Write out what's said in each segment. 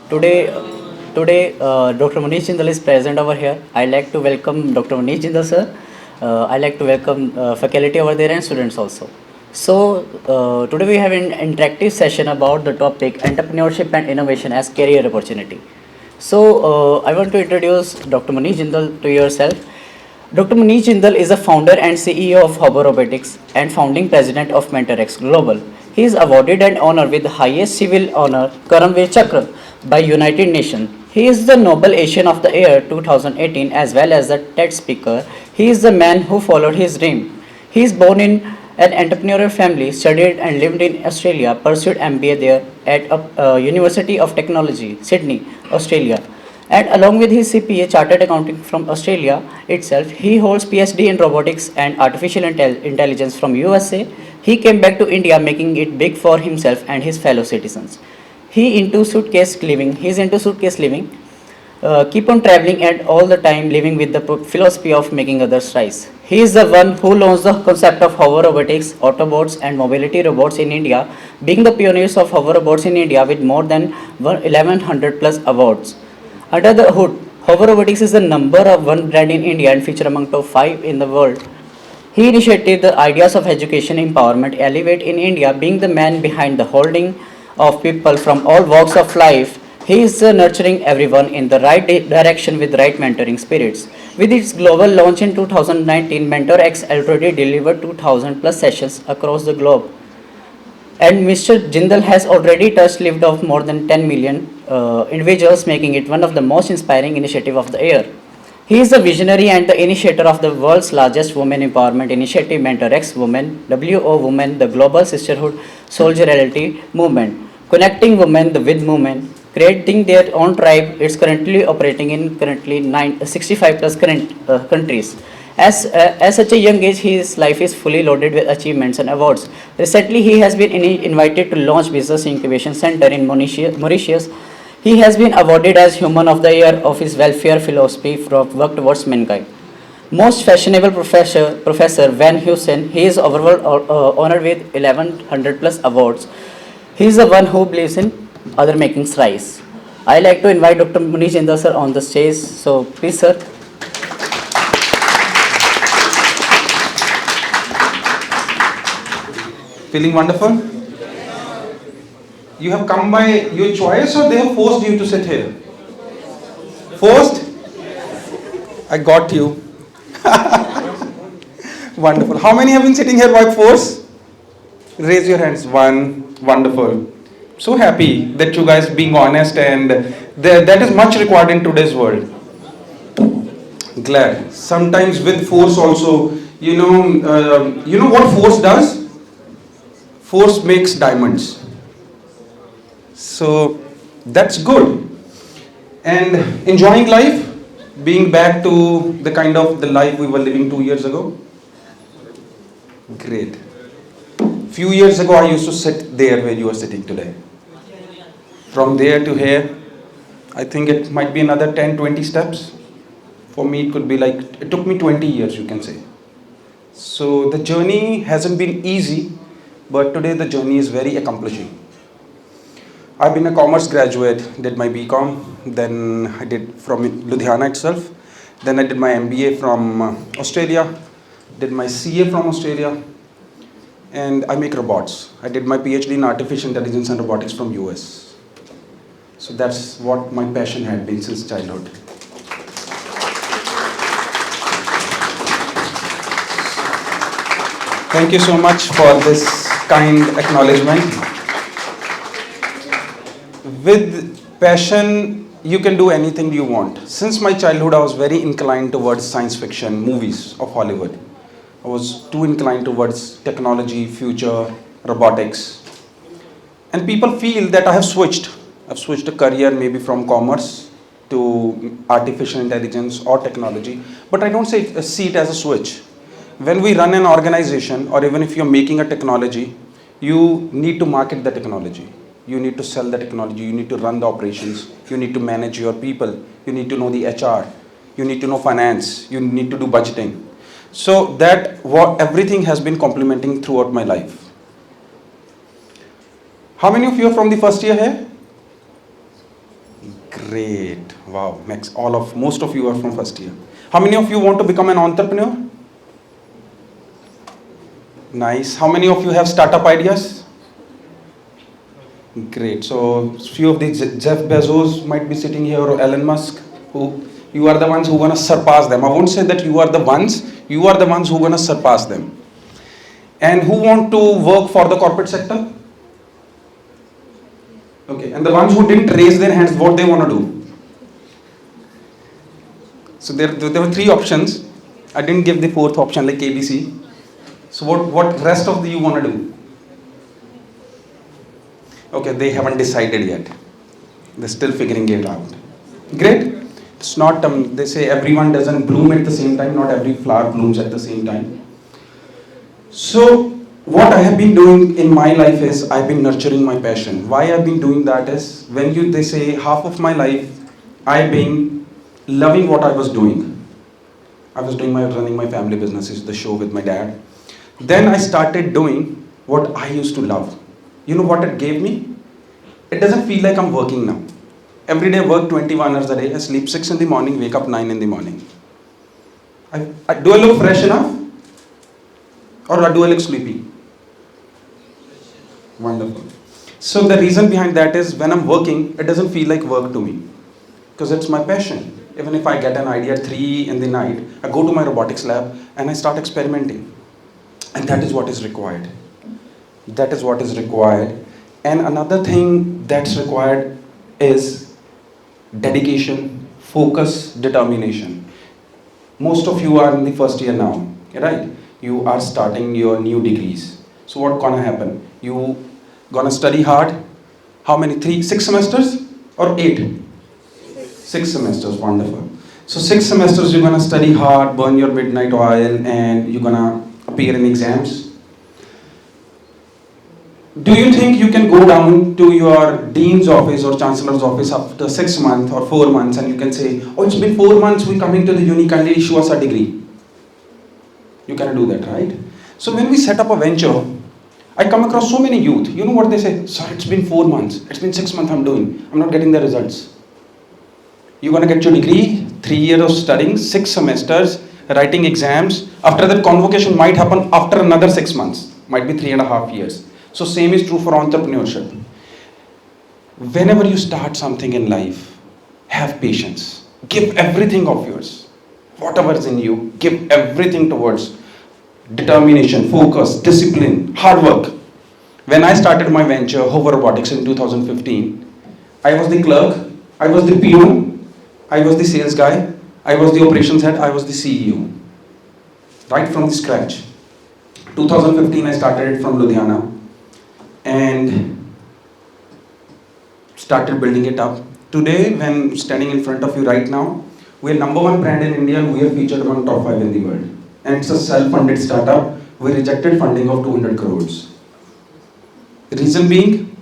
Today, Dr. Munish Jindal is present over here. I like to welcome Dr. Munish Jindal, sir. I like to welcome faculty over there and students also. So, today we have an interactive session about the topic entrepreneurship and innovation as career opportunity. So, I want to introduce Dr. Munish Jindal to yourself. Dr. Munish Jindal is the founder and CEO of HoverRotix and founding president of MENTORx Global. He is awarded and honored with the highest civil honor, Karamveer Chakra, by United Nations. He is the Nobel Asian of the Year 2018 as well as the TED speaker. He is the man who followed his dream. He is born in an entrepreneurial family, studied and lived in Australia, pursued MBA there at University of Technology, Sydney, Australia. And along with his CPA, Chartered Accounting from Australia itself, he holds PhD in robotics and artificial intelligence from USA. He came back to India, making it big for himself and his fellow citizens. He is into suitcase living, keep on traveling and all the time living with the philosophy of making others rise. He is the one who launched the concept of hover robotics, Autobots and mobility robots in India, being the pioneers of hover robots in India with more than 1100 plus awards. Under the hood, HoverRotix is the number of one brand in India and feature among top 5 in the world. He initiated the ideas of education empowerment elevate in India, being the man behind the holding of people from all walks of life. He is nurturing everyone in the right direction with right mentoring spirits. With its global launch in 2019, MentorX already delivered 2000 plus sessions across the globe. And Mr. Jindal has already touched lives of more than 10 million individuals, making it one of the most inspiring initiatives of the year. He is the visionary and the initiator of the world's largest women empowerment initiative, MentorX Women, WO Women, the Global Sisterhood Solidarity Movement, connecting women with movement, creating their own tribe. It's currently operating in 65 plus countries. As such a young age, his life is fully loaded with achievements and awards. Recently, he has been invited to launch Business Incubation Center in Mauritius. He has been awarded as Human of the Year of his welfare philosophy for work towards mankind. Most fashionable Professor Van Heusen, he is overall honored with 1100 plus awards. He is the one who believes in other making rise. I like to invite Dr. Munish Jindal sir on the stage. So please sir. Feeling wonderful? You have come by your choice or they have forced you to sit here? Forced? I got you. Wonderful. How many have been sitting here by force? Raise your hands. One. Wonderful. So happy that you guys being honest, and that is much required in today's world. Glad. Sometimes with force also, you know what force does? Force makes diamonds. So that's good. And enjoying life, being back to the kind of the life we were living 2 years ago. Great. Few years ago I used to sit there where you are sitting today. From there to here, I think it might be another 10-20 steps. For me it could be like, it took me 20 years you can say. So the journey hasn't been easy, but today the journey is very accomplishing. I've been a commerce graduate, did my BCom, then I did from Ludhiana itself, then I did my MBA from Australia, did my CA from Australia, and I make robots. I did my PhD in artificial intelligence and robotics from US. So that's what my passion had been since childhood. Thank you so much for this kind acknowledgement. With passion, you can do anything you want. Since my childhood, I was very inclined towards science fiction movies of Hollywood. I was too inclined towards technology, future, robotics. And people feel that I have switched. I've switched a career maybe from commerce to artificial intelligence or technology. But I don't see it as a switch. When we run an organization, or even if you're making a technology, you need to market the technology. You need to sell the technology. You need to run the operations. You need to manage your people. You need to know the HR. You need to know finance. You need to do budgeting. So that everything has been complementing throughout my life. How many of you are from the first year here? Great. Wow. Most of you are from first year. How many of you want to become an entrepreneur? Nice. How many of you have startup ideas? Great. So few of these Jeff Bezos might be sitting here, or Elon Musk, who you are the ones who gonna surpass them. I won't say that you are the ones. You are the ones who gonna surpass them. And who want to work for the corporate sector? Okay. And the ones who didn't raise their hands, what they wanna do? So there were three options. I didn't give the fourth option like ABC. So what rest of the you want to do? Okay, they haven't decided yet. They're still figuring it out. Great. It's not, they say everyone doesn't bloom at the same time. Not every flower blooms at the same time. So what I have been doing in my life is I've been nurturing my passion. Why I've been doing that is they say half of my life I've been loving what I was doing. I was running my family businesses, the show with my dad. Then I started doing what I used to love. You know what it gave me? It doesn't feel like I'm working now. Every day I work 21 hours a day. I sleep 6 in the morning, wake up 9 in the morning. Do I look fresh enough? Or do I look sleepy? Wonderful. So the reason behind that is when I'm working, it doesn't feel like work to me. Because it's my passion. Even if I get an idea at 3 in the night, I go to my robotics lab and I start experimenting. And that is what is required. That is what is required. And another thing that's required is dedication, focus, determination. Most of you are in the first year now, right? You are starting your new degrees. So what's gonna happen? You gonna study hard. How many? 6 semesters or 8? 6 semesters, wonderful. So 6 semesters you're gonna study hard, burn your midnight oil, and you're gonna appear in exams. Do you think you can go down to your dean's office or chancellor's office after 6 months or 4 months and you can say, oh, it's been 4 months, we're coming to the uni, kindly issue us a degree? You cannot do that, right? So when we set up a venture, I come across so many youth. You know what they say? Sir, it's been 4 months, it's been 6 months I'm doing, I'm not getting the results. You're gonna get your degree, 3 years of studying, 6 semesters, writing exams. After that, convocation might happen after another 6 months, might be 3.5 years. So same is true for entrepreneurship. Whenever you start something in life, have patience. Give everything of yours. Whatever is in you, give everything towards determination, focus, discipline, hard work. When I started my venture, HoverRotix in 2015, I was the clerk, I was the peon, I was the sales guy, I was the operations head, I was the CEO. Right from the scratch. 2015 I started it from Ludhiana and started building it up. Today, when standing in front of you right now, we are #1 brand in India and we are featured among top 5 in the world. And it's a self-funded startup. We rejected funding of 200 crores. The reason being,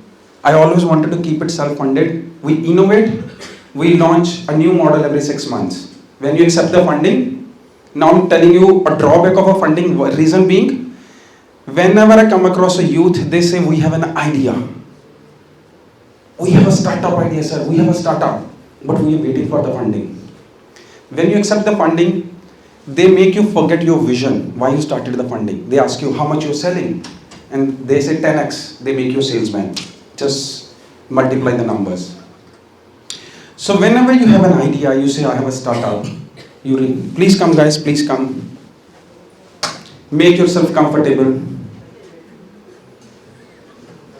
I always wanted to keep it self-funded. We innovate, we launch a new model every 6 months. When you accept the funding, now I'm telling you a drawback of a funding, reason being, whenever I come across a youth, they say we have an idea. We have a startup idea, sir, we have a startup, but we are waiting for the funding. When you accept the funding, they make you forget your vision, why you started the funding. They ask you how much you're selling, and they say 10x, they make you a salesman. Just multiply the numbers. So whenever you have an idea, you say I have a startup, please come guys, please come. Make yourself comfortable.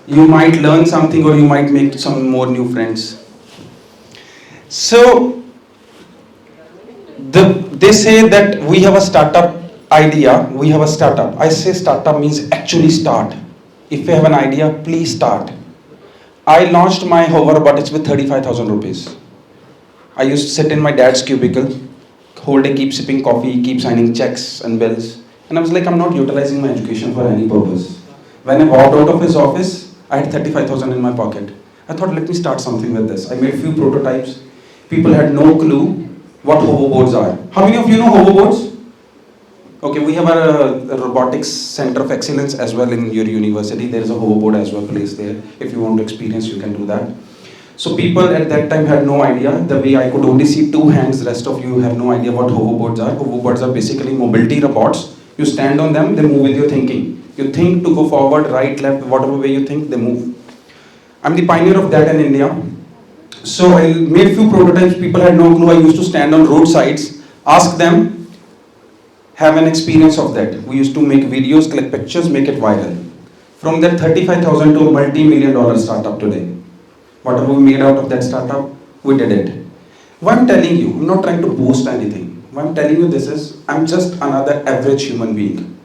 You might learn something or you might make some more new friends. So they say that we have a startup idea, we have a startup. I say startup means actually start. If you have an idea, please start. I launched my HoverRotix with 35,000 rupees. I used to sit in my dad's cubicle, whole day keep sipping coffee, keep signing checks and bills. And I was like, I'm not utilizing my education for any purpose. When I walked out of his office, I had 35,000 in my pocket. I thought, let me start something with this. I made a few prototypes. People had no clue what hoverboards are. How many of you know hoverboards? Okay, we have a robotics center of excellence as well in your university. There is a hoverboard as well placed there. If you want to experience, you can do that. So people at that time had no idea. The way I could only see two hands, rest of you have no idea what hoverboards are. Hoverboards are basically mobility robots. You stand on them, they move with your thinking. You think to go forward, right, left, whatever way you think, they move. I'm the pioneer of that in India. So I made few prototypes. People had no clue. I used to stand on roadsides, ask them, have an experience of that. We used to make videos, collect pictures, make it viral. From that 35,000 to a multi-million dollar startup today. Whatever we made out of that startup, we did it. Why I'm telling you, I'm not trying to boast anything. Why I'm telling you this is, I'm just another average human being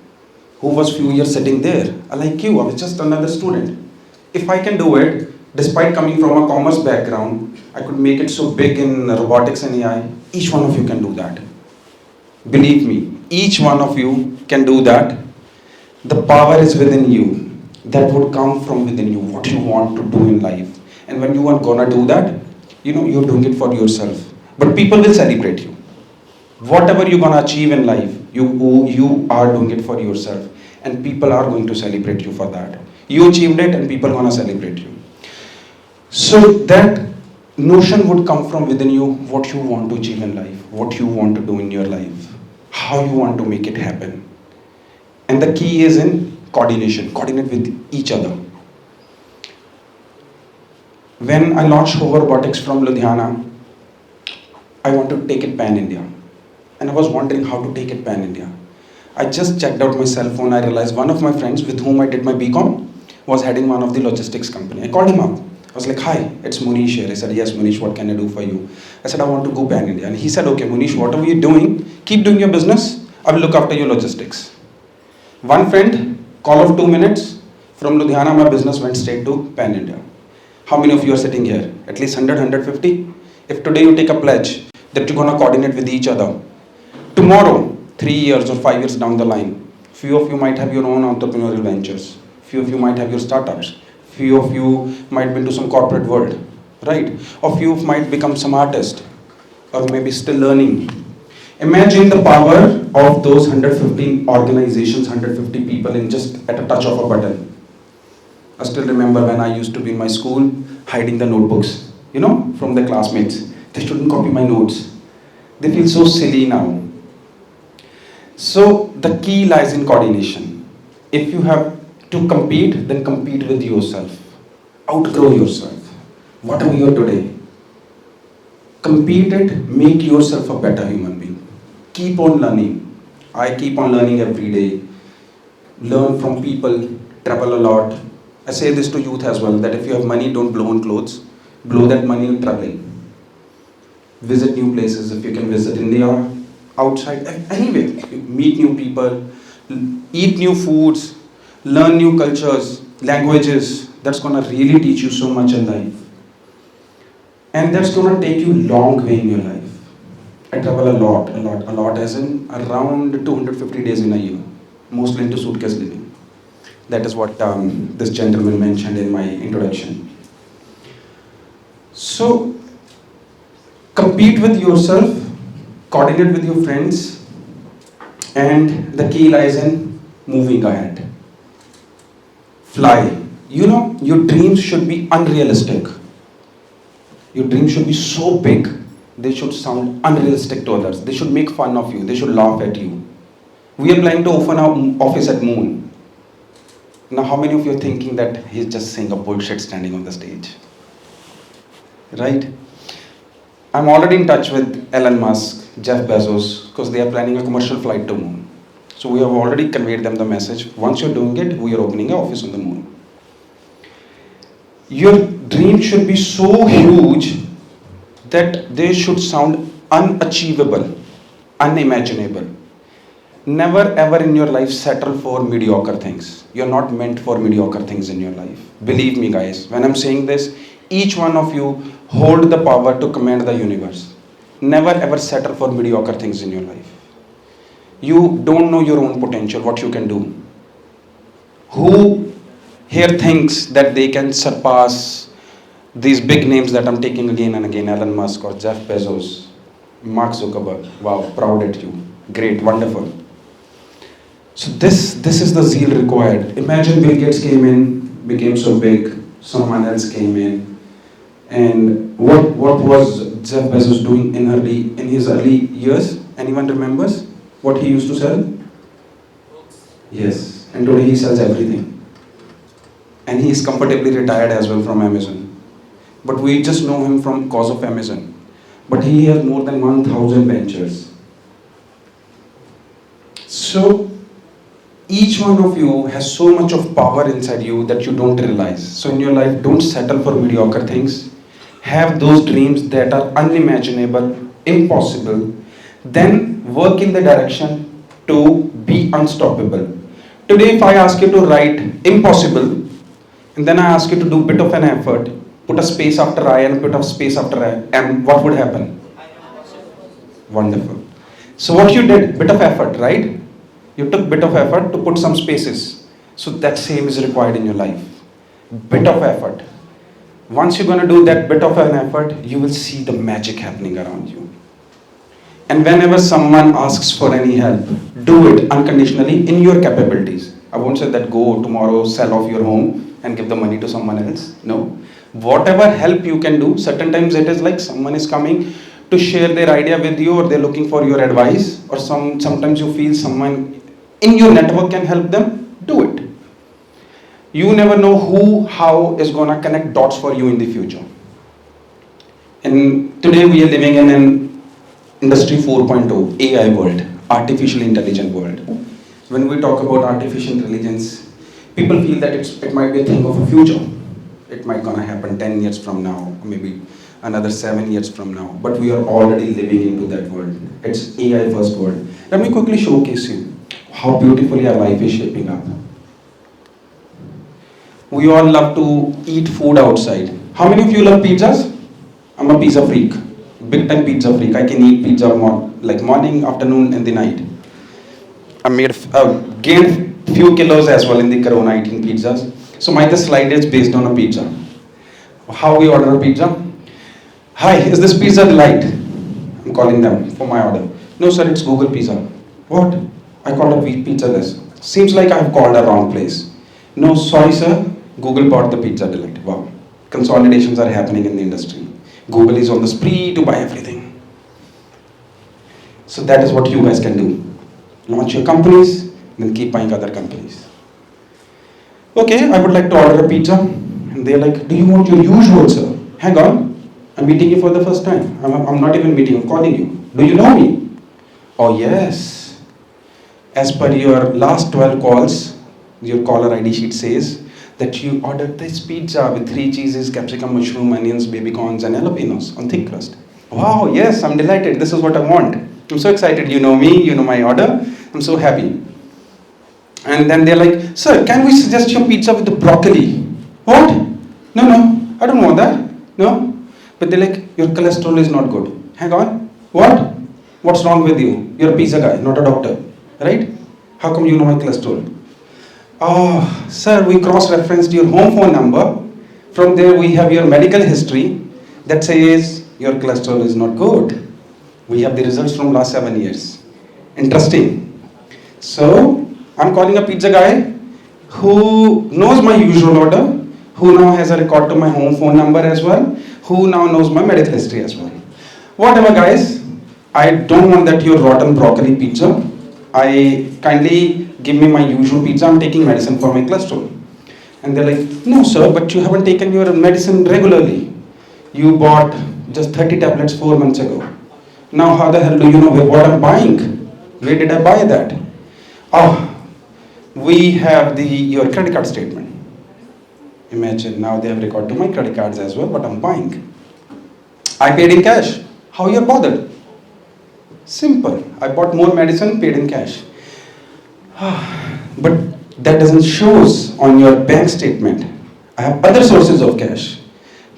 who was few years sitting there. Like you, I was just another student. If I can do it, despite coming from a commerce background, I could make it so big in robotics and AI. Each one of you can do that. Believe me, each one of you can do that. The power is within you. That would come from within you, what you want to do in life. And when you are gonna do that, you're doing it for yourself. But people will celebrate you. Whatever you're gonna achieve in life, you are doing it for yourself. And people are going to celebrate you for that. You achieved it and people are gonna celebrate you. So that notion would come from within you, what you want to achieve in life, what you want to do in your life, how you want to make it happen. And the key is in coordination, coordinate with each other. When I launched HoverRotix from Ludhiana, I want to take it pan-India. And I was wondering how to take it pan-India. I just checked out my cell phone. I realized one of my friends with whom I did my BCom was heading one of the logistics company. I called him up. I was like, hi, it's Munish here. He said, yes, Munish, what can I do for you? I said, I want to go pan-India. And he said, okay, Munish, whatever you're doing, keep doing your business. I will look after your logistics. One friend, call of 2 minutes, from Ludhiana, my business went straight to pan-India. How many of you are sitting here? At least 100, 150? If today you take a pledge that you're going to coordinate with each other, tomorrow, 3 years or 5 years down the line, few of you might have your own entrepreneurial ventures. Few of you might have your startups. Few of you might be into some corporate world, right? Or few might become some artist, or maybe still learning. Imagine the power of those 150 organizations, 150 people in just at a touch of a button. I still remember when I used to be in my school, hiding the notebooks, from the classmates. They shouldn't copy my notes. They feel so silly now. So the key lies in coordination. If you have to compete, then compete with yourself. Outgrow yourself. Whatever you are today. Compete it, make yourself a better human being. Keep on learning. I keep on learning every day. Learn from people, travel a lot. I say this to youth as well, that if you have money, don't blow on clothes. Blow that money in traveling. Visit new places. If you can visit India, outside, anywhere. Meet new people, eat new foods, learn new cultures, languages. That's going to really teach you so much in life. And that's going to take you a long way in your life. I travel a lot, as in around 250 days in a year, mostly into suitcase living. That is what this gentleman mentioned in my introduction. So, compete with yourself, coordinate with your friends, and the key lies in moving ahead. Fly. Your dreams should be unrealistic. Your dreams should be so big, they should sound unrealistic to others. They should make fun of you. They should laugh at you. We are planning to open our office at Moon. Now, how many of you are thinking that he's just saying a bullshit standing on the stage? Right? I'm already in touch with Elon Musk, Jeff Bezos, because they are planning a commercial flight to Moon. So we have already conveyed them the message. Once you're doing it, we are opening an office on the Moon. Your dream should be so huge that they should sound unachievable, unimaginable. Never ever in your life settle for mediocre things. You're not meant for mediocre things in your life. Believe me, guys, when I'm saying this, each one of you hold the power to command the universe. Never ever settle for mediocre things in your life. You don't know your own potential, what you can do. Who here thinks that they can surpass these big names that I'm taking again and again, Elon Musk or Jeff Bezos, Mark Zuckerberg? Wow, proud at you. Great, wonderful. So this is the zeal required. Imagine Bill Gates came in, became so big, someone else came in, And what was Jeff Bezos doing in his early years? Anyone remembers what he used to sell? Yes, and today he sells everything. And he is comfortably retired as well from Amazon. But we just know him from cause of Amazon. But he has more than 1,000 ventures. So each one of you has so much of power inside you that you don't realize. So in your life, don't settle for mediocre things. Have those dreams that are unimaginable, impossible. Then work in the direction to be unstoppable. Today, if I ask you to write impossible, and then I ask you to do bit of an effort, put a space after I and put a space after I, and what would happen? Wonderful. So what you did, bit of effort, right? You took bit of effort to put some spaces. So that same is required in your life. Bit of effort. Once you're going to do that bit of an effort, you will see the magic happening around you. And whenever someone asks for any help, do it unconditionally in your capabilities. I won't say that go tomorrow, sell off your home and give the money to someone else. No. Whatever help you can do, certain times it is like someone is coming to share their idea with you, or they're looking for your advice, or sometimes you feel someone in your network can help them, do it. You never know who, how is going to connect dots for you in the future. And today we are living in an industry 4.0 AI world, artificial intelligence world. When we talk about artificial intelligence, people feel that it might be a thing of a future. It might gonna happen 10 years from now, or maybe another 7 years from now. But we are already living into that world. It's AI first world. Let me quickly showcase you how beautifully our life is shaping up. We all love to eat food outside. How many of you love pizzas? I'm a pizza freak. Big time pizza freak. I can eat pizza like morning, afternoon, and the night. Gained few kilos as well in the corona eating pizzas. So my the slide is based on a pizza. How we order a pizza? Hi, is this Pizza Delight? I'm calling them for my order. No sir, it's Google Pizza. What? I called a pizza this. Seems like I've called a wrong place. No, sorry sir, Google bought the Pizza Delight. Wow. Consolidations are happening in the industry. Google is on the spree to buy everything. So that is what you guys can do. Launch your companies, then keep buying other companies. Okay, I would like to order a pizza. And they're like, do you want your usual, sir? Hang on, I'm meeting you for the first time. I'm not even meeting, I'm calling you. Do you know me? Oh yes. As per your last 12 calls, your caller ID sheet says that you ordered this pizza with 3 cheeses, capsicum, mushroom, onions, baby corns, and jalapenos on thick crust. Wow, yes, I'm delighted. This is what I want. I'm so excited. You know me, you know my order. I'm so happy. And then they're like, sir, can we suggest your pizza with the broccoli? What? No, I don't want that. No. But they're like, your cholesterol is not good. Hang on. What? What's wrong with you? You're a pizza guy, not a doctor. Right? How come you know my cholesterol? Oh, sir, we cross-referenced your home phone number. From there, we have your medical history that says your cholesterol is not good. We have the results from last 7 years. Interesting. So, I'm calling a pizza guy who knows my usual order, who now has a record to my home phone number as well, who now knows my medical history as well. Whatever guys, I don't want that your rotten broccoli pizza. I kindly give me my usual pizza. I'm taking medicine for my cholesterol. And they're like, no sir, but you haven't taken your medicine regularly. You bought just 30 tablets 4 months ago. Now how the hell do you know what I'm buying? Where did I buy that? Oh, we have your credit card statement. Imagine now they have record to my credit cards as well, what I'm buying. I paid in cash. How you're bothered? Simple. I bought more medicine, paid in cash. But that doesn't shows on your bank statement. I have other sources of cash.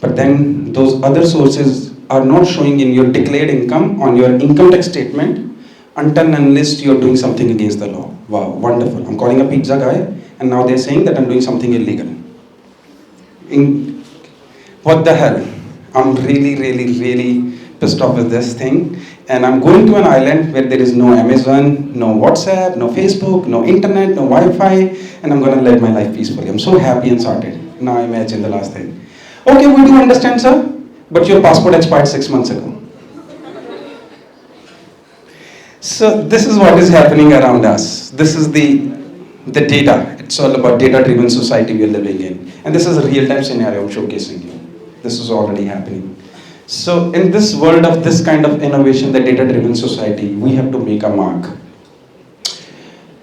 But then those other sources are not showing in your declared income on your income tax statement until and unless you're doing something against the law. Wow, wonderful. I'm calling a pizza guy and now they're saying that I'm doing something illegal. What the hell? I'm really pissed off with this thing. And I'm going to an island where there is no Amazon, no WhatsApp, no Facebook, no internet, no Wi-Fi, and I'm going to live my life peacefully. I'm so happy and sorted. Now imagine the last thing. Okay, we do understand, sir. but your passport expired 6 months ago. So this is what is happening around us. This is the data. It's all about data-driven society we are living in. And this is a real-time scenario I'm showcasing you. This is already happening. So in this world of this kind of innovation, the data-driven society, we have to make a mark.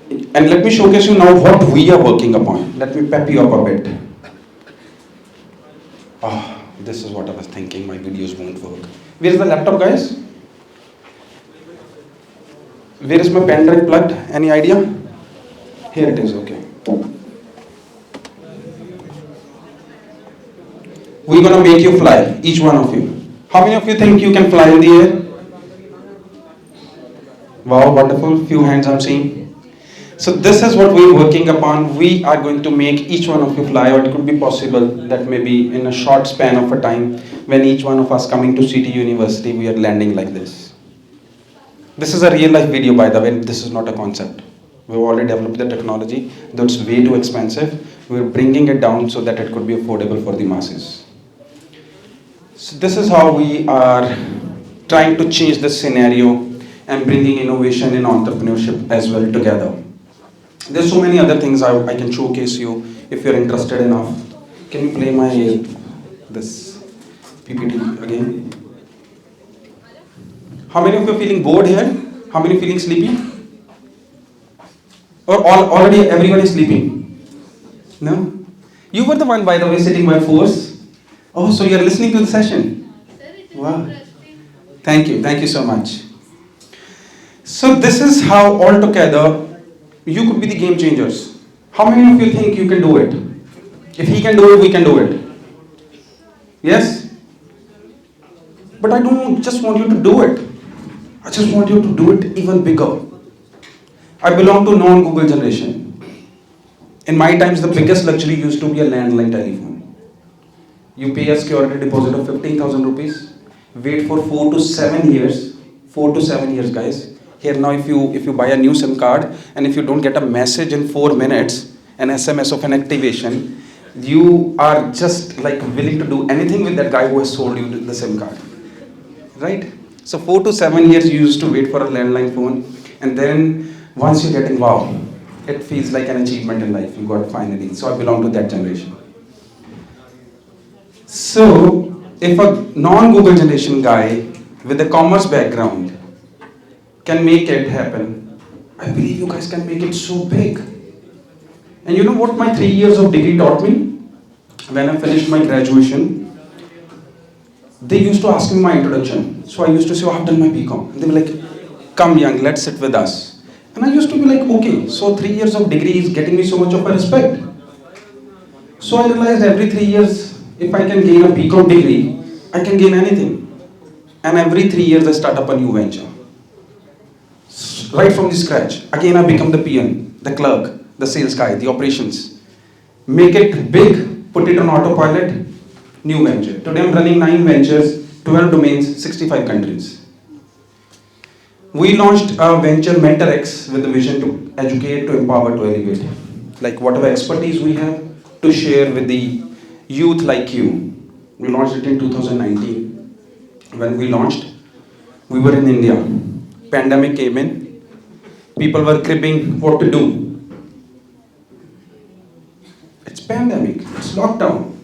And let me showcase you now what we are working upon. Let me pep you up a bit. Oh, this is what I was thinking. My videos won't work. Where is the laptop, guys? Where is my pen drive plugged? Any idea? Here it is, okay. We're gonna make you fly, each one of you. How many of you think you can fly in the air? Wow, wonderful. Few hands I'm seeing. So this is what we're working upon. We are going to make each one of you fly, or it could be possible that maybe in a short span of a time, when each one of us coming to City University, we are landing like this. This is a real life video, by the way. This is not a concept. We've already developed the technology, though it's way too expensive. We're bringing it down so that it could be affordable for the masses. So this is how we are trying to change this scenario and bringing innovation and entrepreneurship as well together. There's so many other things I can showcase you if you're interested enough. Can you play my this PPT again? How many of you are feeling bored here? How many are feeling sleepy? Or already everyone is sleeping? No? You were the one, by the way, sitting by force. Oh, so you're listening to the session? Wow. Thank you so much. So this is how altogether you could be the game changers. How many of you think you can do it? If he can do it, we can do it. Yes? But I don't just want you to do it. I just want you to do it even bigger. I belong to non-Google generation. In my times, the biggest luxury used to be a landline telephone. You pay a security deposit of 15,000 rupees, wait for 4 to 7 years. 4 to 7 years, guys. Here now, if you buy a new SIM card and if you don't get a message in 4 minutes, an SMS of an activation, you are just like willing to do anything with that guy who has sold you the SIM card, right? So 4 to 7 years you used to wait for a landline phone, and then once you're getting wow, it feels like an achievement in life. You got it finally. So I belong to that generation. So if a non-Google generation guy with a commerce background can make it happen, I believe you guys can make it so big. And you know what my 3 years of degree taught me? When I finished my graduation, they used to ask me my introduction. So I used to say, oh, I've done my BCom. And they were like, come young, let's sit with us. And I used to be like, okay, so 3 years of degree is getting me so much of a respect. So I realized every 3 years, if I can gain a BCom degree, I can gain anything. And every 3 years I start up a new venture. Right from the scratch. Again, I become the PM, the clerk, the sales guy, the operations. Make it big, put it on autopilot, new venture. Today I'm running 9 ventures, 12 domains, 65 countries. We launched a venture MENTORx with the vision to educate, to empower, to elevate. Like whatever expertise we have to share with the youth like you. We launched it in 2019. When we launched, we were in India. Pandemic came in. People were cribbing what to do. It's pandemic, it's lockdown.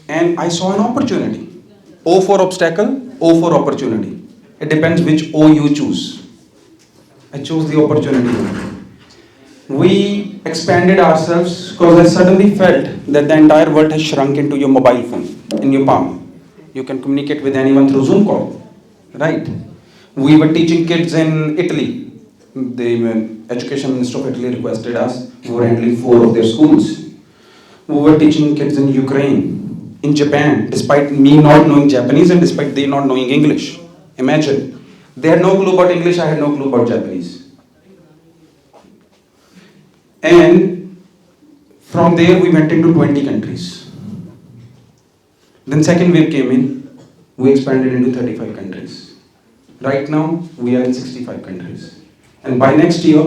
And I saw an opportunity. O for obstacle, O for opportunity. It depends which O you choose. I chose the opportunity. We expanded ourselves because I suddenly felt that the entire world has shrunk into your mobile phone, in your palm. You can communicate with anyone through Zoom call, right? We were teaching kids in Italy. The Education Minister of Italy requested us. We were handling 4 of their schools. We were teaching kids in Ukraine, in Japan, despite me not knowing Japanese and despite they not knowing English. Imagine. They had no clue about English, I had no clue about Japanese. And from there we went into 20 countries. Then second wave came in, we expanded into 35 countries. Right now, we are in 65 countries. And by next year,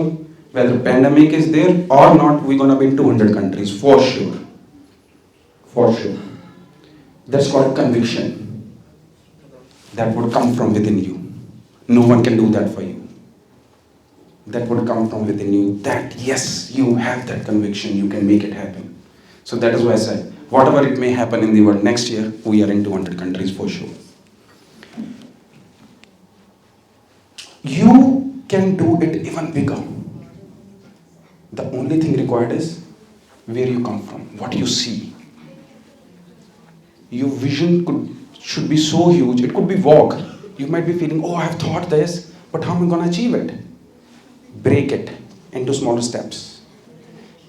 whether pandemic is there or not, we're going to be in 200 countries, for sure. For sure. That's called conviction. That would come from within you. No one can do that for you. That would come from within you. That, yes, you have that conviction, you can make it happen. So that is why I said, whatever it may happen in the world next year, we are in 200 countries for sure. You can do it even bigger. The only thing required is where you come from, what you see. Your vision should be so huge, it could be vague. You might be feeling, oh, I have thought this, but how am I going to achieve it? Break it into smaller steps.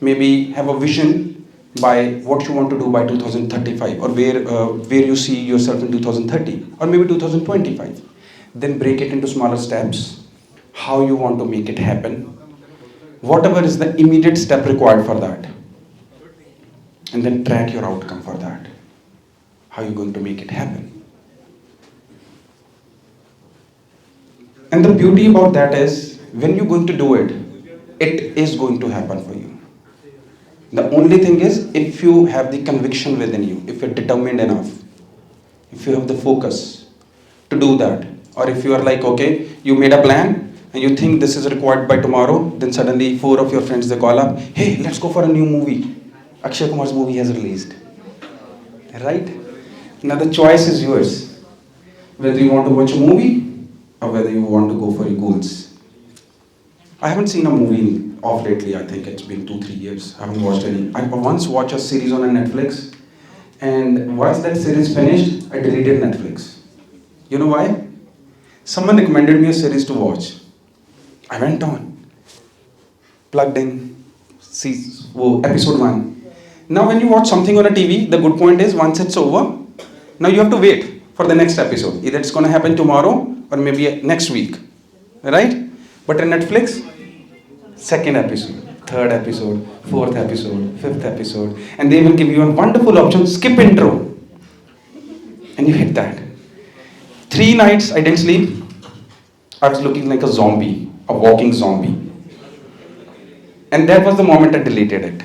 Maybe have a vision by what you want to do by 2035, or where you see yourself in 2030, or maybe 2025. Then break it into smaller steps, how you want to make it happen, whatever is the immediate step required for that, and then track your outcome for that. How are you going to make it happen? And the beauty about that is, when you're going to do it, it is going to happen for you. The only thing is, if you have the conviction within you, if you're determined enough, if you have the focus to do that, or if you are like, okay, you made a plan and you think this is required by tomorrow, then suddenly 4 of your friends, they call up, hey, let's go for a new movie. Akshay Kumar's movie has released. Right? Now the choice is yours. Whether you want to watch a movie or whether you want to go for your goals. I haven't seen a movie off lately. I think it's been 2-3 years. I haven't watched any. I once watched a series on Netflix, and once that series finished, I deleted Netflix. You know why? Someone recommended me a series to watch. I went on, plugged in, episode 1. Now when you watch something on a TV, the good point is once it's over, now you have to wait for the next episode. Either it's going to happen tomorrow or maybe next week, right? But in Netflix, 2nd episode, 3rd episode, 4th episode, 5th episode, and they will give you a wonderful option, skip intro, and you hit that. 3 nights I didn't sleep. I was looking like a zombie, a walking zombie. And that was the moment I deleted it.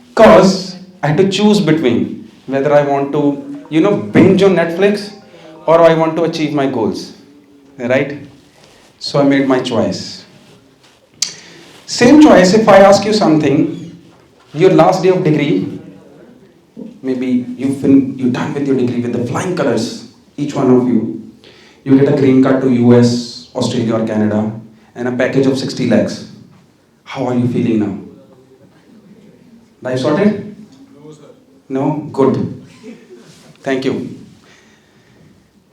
Because I had to choose between whether I want to, binge on Netflix or I want to achieve my goals. Right? So I made my choice. Same choice, if I ask you something, your last day of degree, maybe you're done with your degree with the flying colors, each one of you. You get a green card to US, Australia or Canada, and a package of 60 lakhs. How are you feeling now? Life sorted? No, sir. No? Good. Thank you.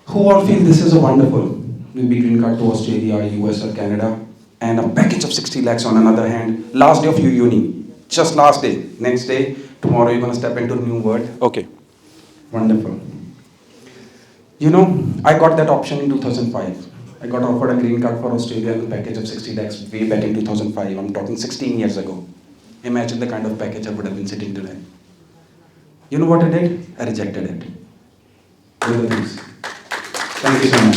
Who all feel this is a wonderful? Maybe green card to Australia, US or Canada, and a package of 60 lakhs on another hand. Last day of your uni. Just last day. Next day, tomorrow you're going to step into a new world. Okay. Wonderful. I got that option in 2005. I got offered a green card for Australia and a package of 60 lakhs way back in 2005. I'm talking 16 years ago. Imagine the kind of package I would have been sitting today. You know what I did? I rejected it. Those are the things. Thank you so much.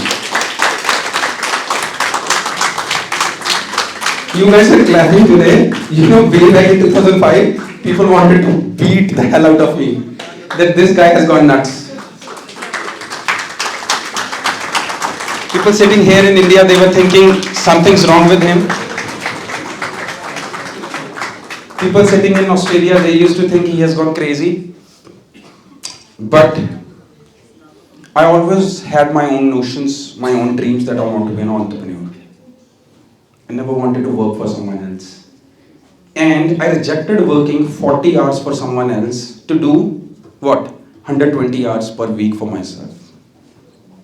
You guys are clapping today. Way back in 2005, people wanted to beat the hell out of me. That this guy has gone nuts. People sitting here in India, they were thinking something's wrong with him. People sitting in Australia, they used to think he has gone crazy. But I always had my own notions, my own dreams that I want to be an entrepreneur. I never wanted to work for someone else. And I rejected working 40 hours for someone else to do what? 120 hours per week for myself.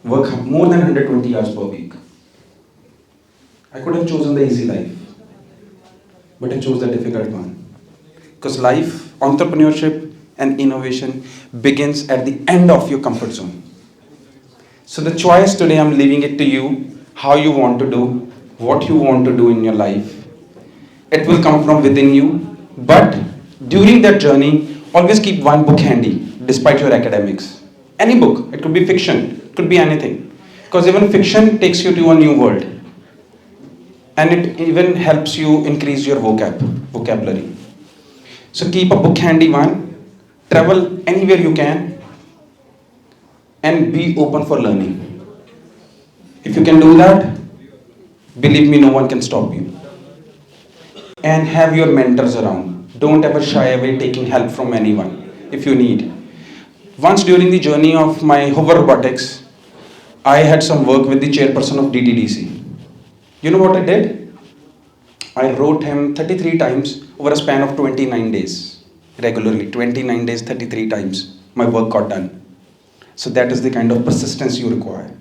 Work more than 120 hours per week. I could have chosen the easy life, but I chose the difficult one. Because life, entrepreneurship and innovation begins at the end of your comfort zone. So the choice today, I'm leaving it to you, how you want to do, what you want to do in your life. It will come from within you, but during that journey, always keep one book handy, despite your academics. Any book, it could be fiction, it could be anything. Because even fiction takes you to a new world. And it even helps you increase your vocabulary. So keep a book handy one, travel anywhere you can, and be open for learning. If you can do that, believe me, no one can stop you. And have your mentors around. Don't ever shy away taking help from anyone if you need. Once during the journey of my HoverRotix, I had some work with the chairperson of DTDC. You know what I did? I wrote him 33 times over a span of 29 days. Regularly, 29 days, 33 times. My work got done. So that is the kind of persistence you require.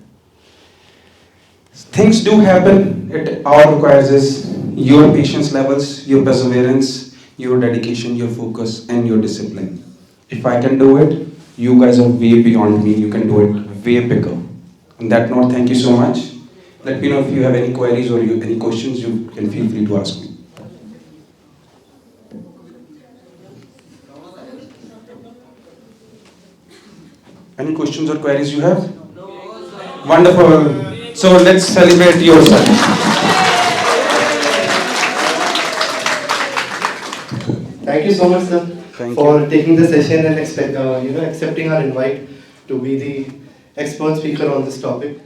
Things do happen. It all requires is your patience levels, your perseverance, your dedication, your focus, and your discipline. If I can do it, you guys are way beyond me. You can do it way bigger. On that note, thank you so much. Let me know if you have any queries or any questions. You can feel free to ask me. Any questions or queries you have? Wonderful. So let's celebrate your son. Thank you so much, sir, Thank for taking the session and accepting our invite to be the expert speaker on this topic.